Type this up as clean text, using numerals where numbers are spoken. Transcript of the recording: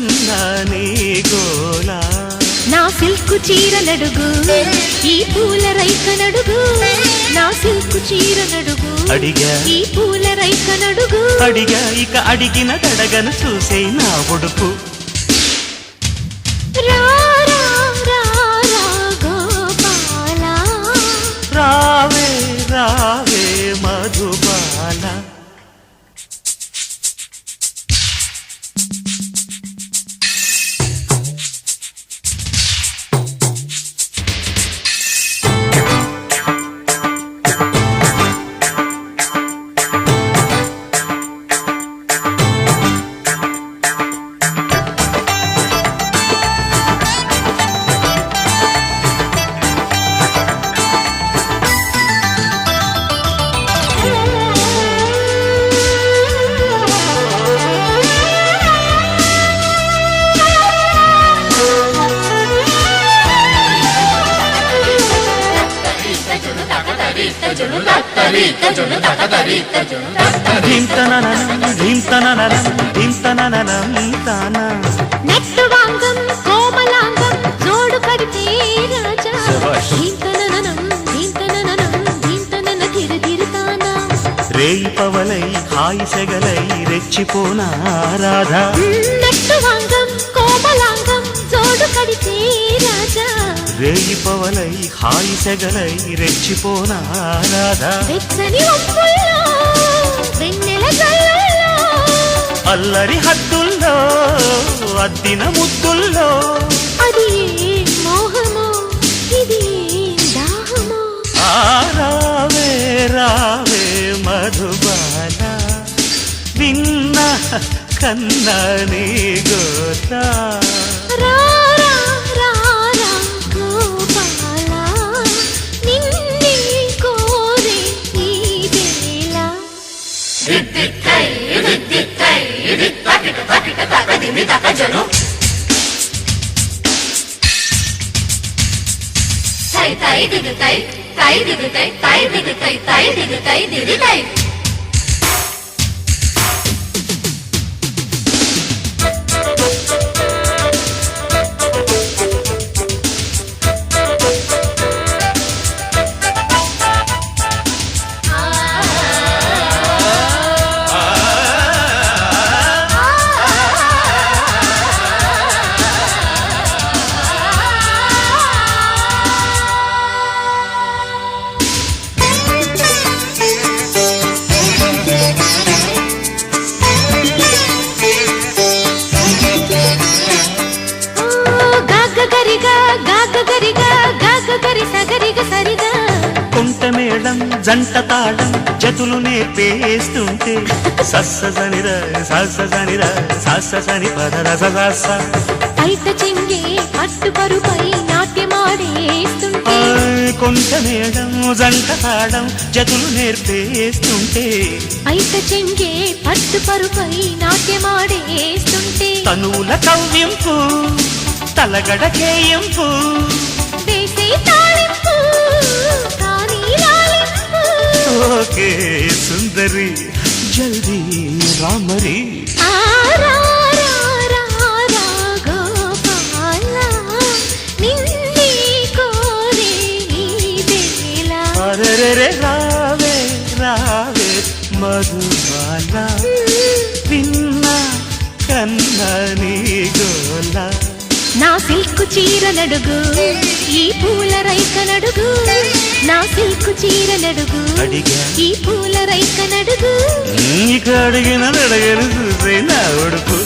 కన్నా నీ గోలా నా సిల్కు చీర నడుగు ఈ పూల రైక నడుగు నా సిల్కు చీర నడుగు అడిగా ఈ పూల రైక నడుగు అడిగా ఇక అడిగిన తడగను చూసే నా ఉడుపు రా రా రా రా గోపాల రావే రావే మధుబాల నెట్టు వాంగం కోమలాంగం జోడు కడితే రాజా ధీంతననం ధీంతననం ధీంతనన తిరుతానా రేయి పవలై హాయి సెగలై రెచ్చిపోనా రాధా నెట్టు వాంగం కోమలాంగం జోడు కడితే రాజా రేయి పవలై హాయి సెగలై రెచ్చిపోనా రాధా వెచ్చని ఒప్పుల్లో వెన్నెల జల్లుల్లో అల్లరి హద్దుల్లో అద్దిన ముద్దుల్లో అది మోహమో ఇది దాహమో రావే రావే మధుబాల విన్న కన్నా నీ గోతా రా రా రా రా గోపాల నిన్నే కోరే ఈ వేళ కుంట మేళం జంట తాళం జతులు నేర్పేస్తుంటే సస్సనిర సస్సనిర సస్సని పదరస బయట చెంగే పట్టు పరుపై నాట్యమాడేస్తుంటే కుంట మేళం జంట తాళం జతులు నేర్పేస్తుంటే బయట చెంగే పట్టు పరుపై నాట్యమాడేస్తుంటే తనువుల కవ్వింపు తలగడ కేయింపు వేసే తాళింపు కానీ లాలింపు ఓకే సుందరి జల్దీ రామరి ఆ రా రా రా రా గోపాల నిన్నే కోరే ఈ వేళ అరెరెరె రావే రావే మధుబాల విన్న కన్నా నీ గోలా నా సిల్కు చీర నడుగు ఈ పూల రైక నడుగు నా సిల్కు చీర నడుగు అడిగా ఈ పూల రైక నడుగు ఇక అడిగిన అడగను చూసే నా ఉడుపు